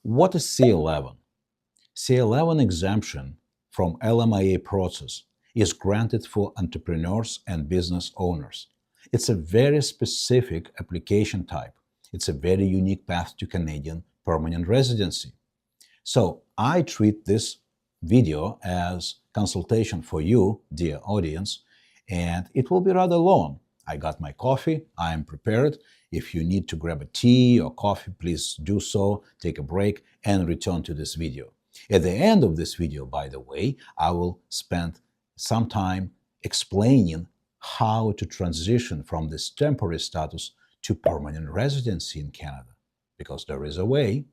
What is C11? C11 exemption from LMIA process is granted for entrepreneurs and business owners. It's a very specific application type. It's a very unique path to Canadian permanent residency. So I treat this video as consultation for you, dear audience, and it will be rather long. I got my coffee, I am prepared. If you need to grab a tea or coffee, please do so, take a break, and return to this video. At the end of this video, by the way, I will spend some time explaining how to transition from this temporary status to permanent residency in Canada, because there is a way.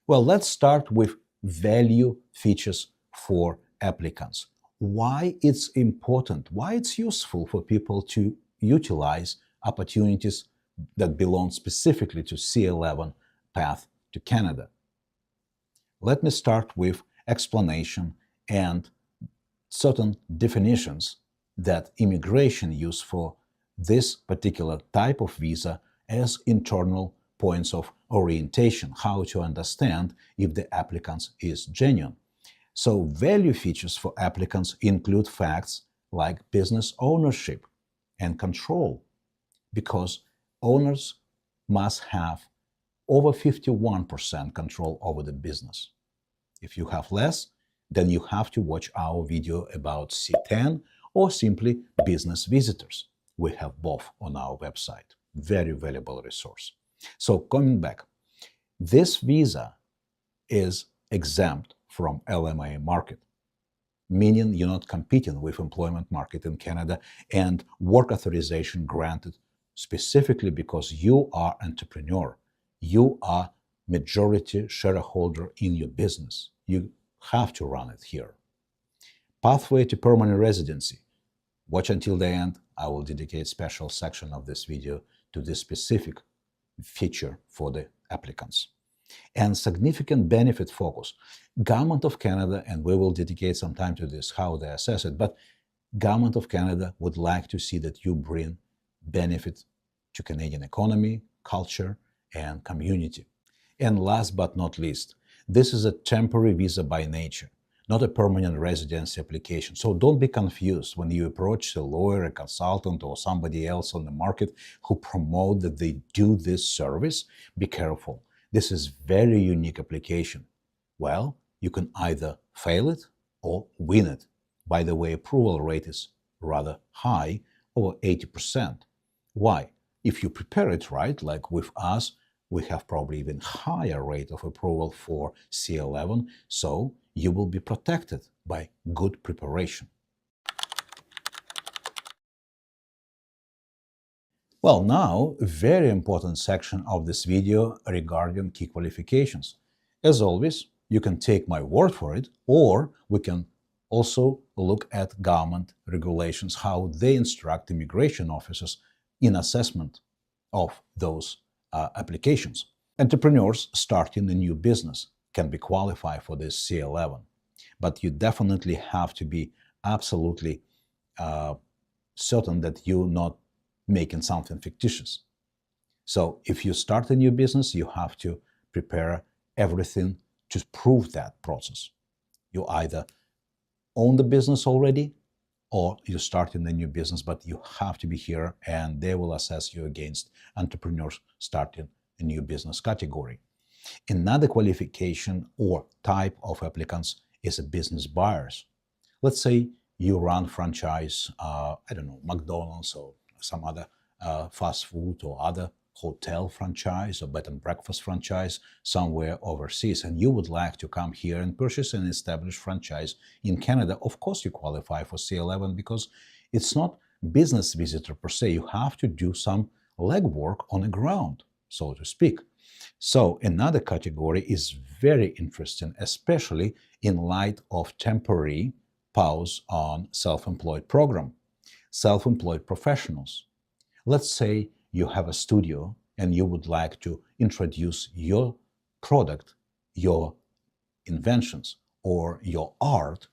Well, let's start with value features for applicants. Why it's important, why it's useful for people to utilize opportunities that belong specifically to C11 path to Canada. Let me start with explanation and certain definitions that immigration use for this particular type of visa as internal points of orientation, how to understand if the applicant is genuine. So value features for applicants include facts like business ownership and control, because owners must have over 51% control over the business. If you have less, then you have to watch our video about C10 or simply business visitors. We have both on our website. Very valuable resource. So coming back, this visa is exempt from LMIA market, meaning you're not competing with employment market in Canada, and work authorization granted specifically because you are entrepreneur. You are majority shareholder in your business. You have to run it here. Pathway to permanent residency. Watch until the end. I will dedicate a special section of this video to this specific feature for the applicants. And significant benefit focus. Government of Canada, and we will dedicate some time to this, how they assess it, but Government of Canada would like to see that you bring benefit to Canadian economy, culture, and community. And last but not least, this is a temporary visa by nature, not a permanent residency application. So don't be confused when you approach a lawyer, a consultant, or somebody else on the market who promote that they do this service. Be careful. This is very unique application. Well, you can either fail it or win it. By the way, approval rate is rather high, over 80%. Why? If you prepare it right, like with us, we have probably even higher rate of approval for C11, so you will be protected by good preparation. Well, now, a very important section of this video regarding key qualifications. As always, you can take my word for it, or we can also look at government regulations, how they instruct immigration officers in assessment of those applications. Entrepreneurs starting a new business can be qualified for this C11, but you definitely have to be absolutely certain that you're not making something fictitious. So if you start a new business, you have to prepare everything to prove that process. You either own the business already, or you're starting a new business, but you have to be here and they will assess you against entrepreneurs starting a new business category. Another qualification or type of applicants is a business buyers. Let's say you run franchise, McDonald's or some other fast food or other hotel franchise or bed and breakfast franchise somewhere overseas, and you would like to come here and purchase an established franchise in Canada. Of course you qualify for C11 because it's not business visitor per se. You have to do some legwork on the ground, so to speak. So another category is very interesting, especially in light of temporary pause on self-employed program. Self-employed professionals. Let's say you have a studio and you would like to introduce your product, your inventions, or your art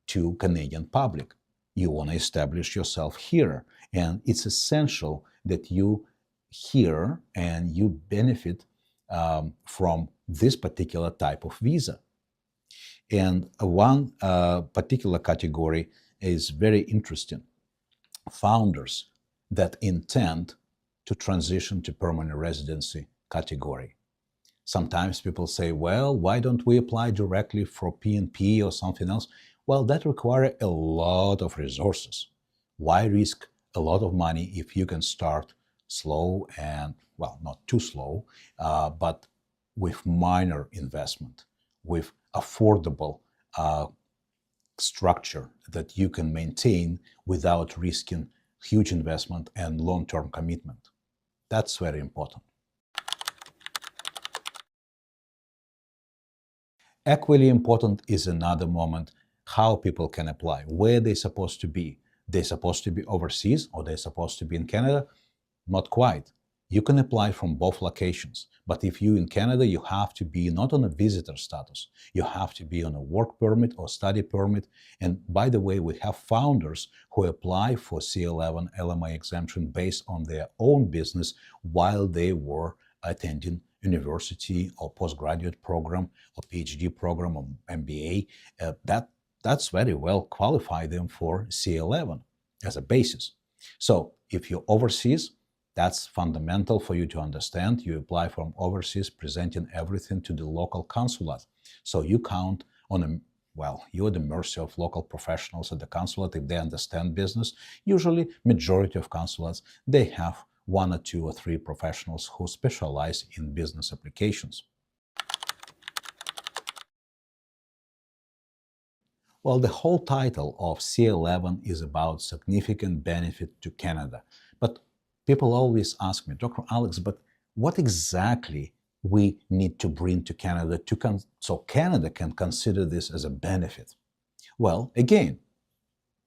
to Canadian public. You want to establish yourself here, and it's essential that you here and you benefit from this particular type of visa. And one particular category is very interesting. Founders that intend to transition to permanent residency category. Sometimes people say, well, why don't we apply directly for PNP or something else? Well, that requires a lot of resources. Why risk a lot of money if you can start slow and, well, not too slow, but with minor investment, with affordable structure that you can maintain without risking huge investment and long-term commitment. That's very important. Equally important is another moment, how people can apply, where they're supposed to be. They're supposed to be overseas or they're supposed to be in Canada? Not quite. You can apply from both locations, but if you're in Canada, you have to be not on a visitor status. You have to be on a work permit or study permit. And by the way, we have founders who apply for C11 LMA exemption based on their own business while they were attending university or postgraduate program or PhD program or MBA. That's very well qualify them for C11 as a basis. So if you're overseas, that's fundamental for you to understand. You apply from overseas, presenting everything to the local consulate. So you count on you're at the mercy of local professionals at the consulate if they understand business. Usually, majority of consulates, they have 1 or 2 or 3 professionals who specialize in business applications. Well, the whole title of C11 is about significant benefit to Canada. But people always ask me, Dr. Alex, but what exactly we need to bring to Canada so Canada can consider this as a benefit? Well, again,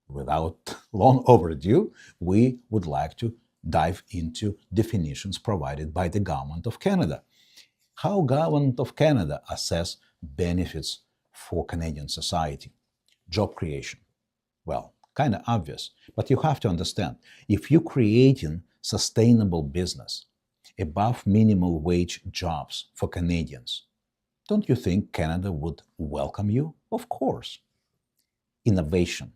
without long overdue, we would like to dive into definitions provided by the Government of Canada. How Government of Canada assess benefits for Canadian society? Job creation. Well, kind of obvious, but you have to understand, if you're creating sustainable business, above minimum wage jobs for Canadians, don't you think Canada would welcome you? Of course. Innovation.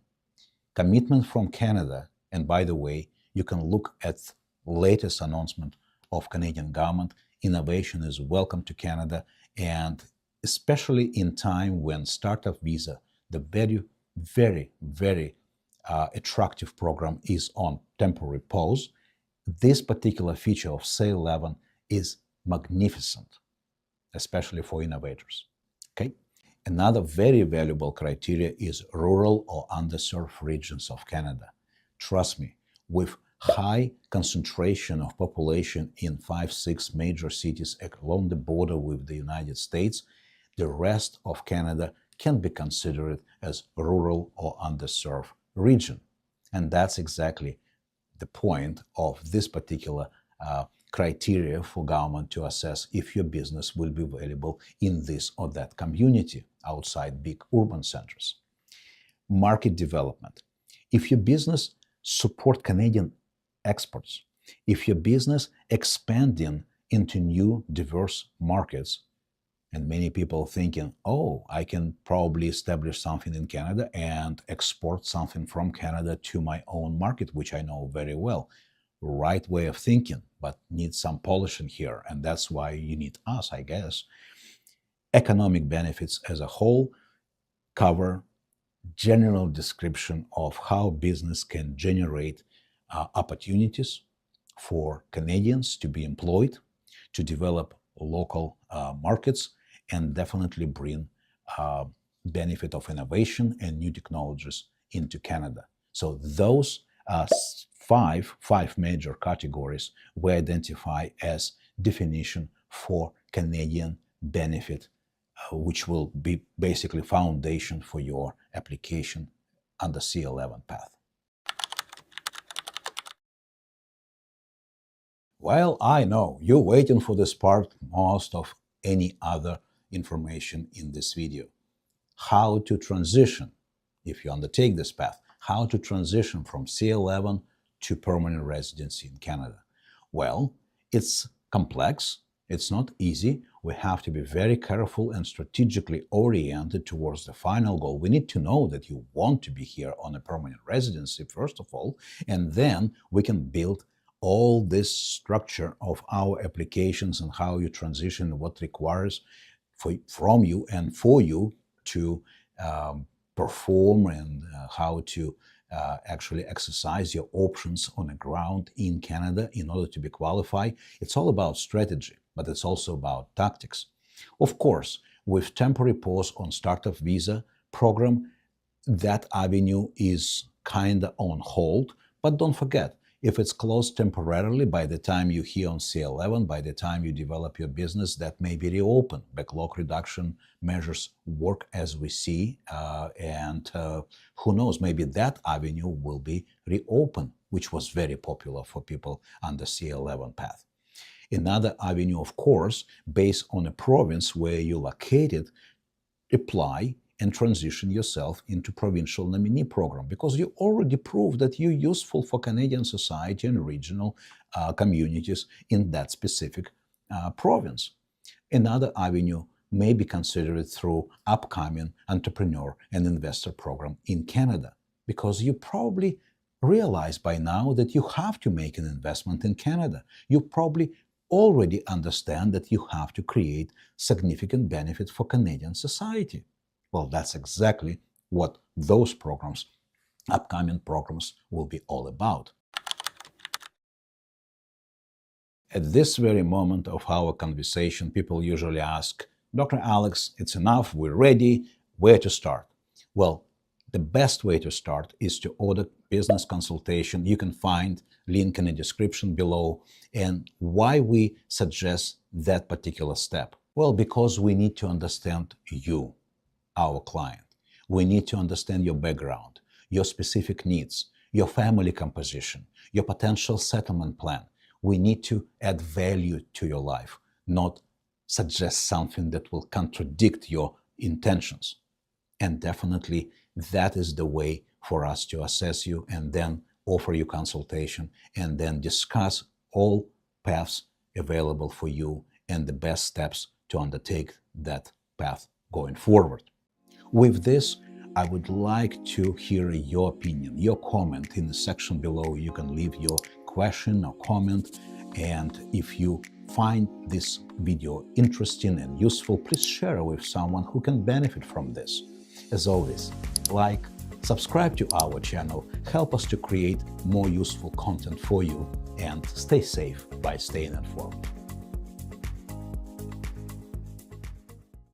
Commitment from Canada, and by the way, you can look at latest announcement of Canadian government. Innovation is welcome to Canada, and especially in time when startup visa, the very attractive program is on temporary pause. This particular feature of C11 is magnificent, especially for innovators. Okay. Another very valuable criteria is rural or underserved regions of Canada. Trust me, with high concentration of population in 5-6 major cities along the border with the United States, the rest of Canada can be considered as rural or underserved region. And that's exactly the point of this particular criteria for government to assess if your business will be available in this or that community outside big urban centers. Market development. If your business support Canadian exports, if your business expanding into new diverse markets, and many people thinking, oh, I can probably establish something in Canada and export something from Canada to my own market, which I know very well. Right way of thinking, but needs some polishing here. And that's why you need us, I guess. Economic benefits as a whole cover general description of how business can generate opportunities for Canadians to be employed, to develop local markets, and definitely bring benefit of innovation and new technologies into Canada. So those five major categories we identify as definition for Canadian benefit, which will be basically foundation for your application on the C11 path. Well, I know you're waiting for this part most of any other information in this video. How to transition, if you undertake this path, how to transition from C11 to permanent residency in Canada. Well, It's complex. It's not easy. We have to be very careful and strategically oriented towards the final goal. We need to know that you want to be here on a permanent residency, first of all, and then we can build all this structure of our applications and how you transition, what requires from you and for you to perform, and how to actually exercise your options on the ground in Canada in order to be qualified. It's all about strategy, but it's also about tactics. Of course, with temporary pause on startup visa program, that avenue is kind of on hold, but don't forget, if it's closed temporarily, by the time you're here on C11, by the time you develop your business, that may be reopened. Backlog reduction measures work as we see, and who knows, maybe that avenue will be reopened, which was very popular for people on the C11 path. Another avenue, of course, based on a province where you're located, apply and transition yourself into provincial nominee program, because you already proved that you're useful for Canadian society and regional communities in that specific province. Another avenue may be considered through upcoming entrepreneur and investor program in Canada, because you probably realize by now that you have to make an investment in Canada. You probably already understand that you have to create significant benefit for Canadian society. Well, that's exactly what those programs, upcoming programs, will be all about. At this very moment of our conversation, people usually ask, Dr. Alex, it's enough, we're ready, where to start? Well, the best way to start is to order business consultation. You can find link in the description below. And why we suggest that particular step? Well, because we need to understand you, our client. We need to understand your background, your specific needs, your family composition, your potential settlement plan. We need to add value to your life, not suggest something that will contradict your intentions. And definitely that is the way for us to assess you and then offer you consultation and then discuss all paths available for you and the best steps to undertake that path going forward. With this, I would like to hear your opinion, your comment in the section below. You can leave your question or comment. And if you find this video interesting and useful, please share it with someone who can benefit from this. As always, like, subscribe to our channel, help us to create more useful content for you, and stay safe by staying informed.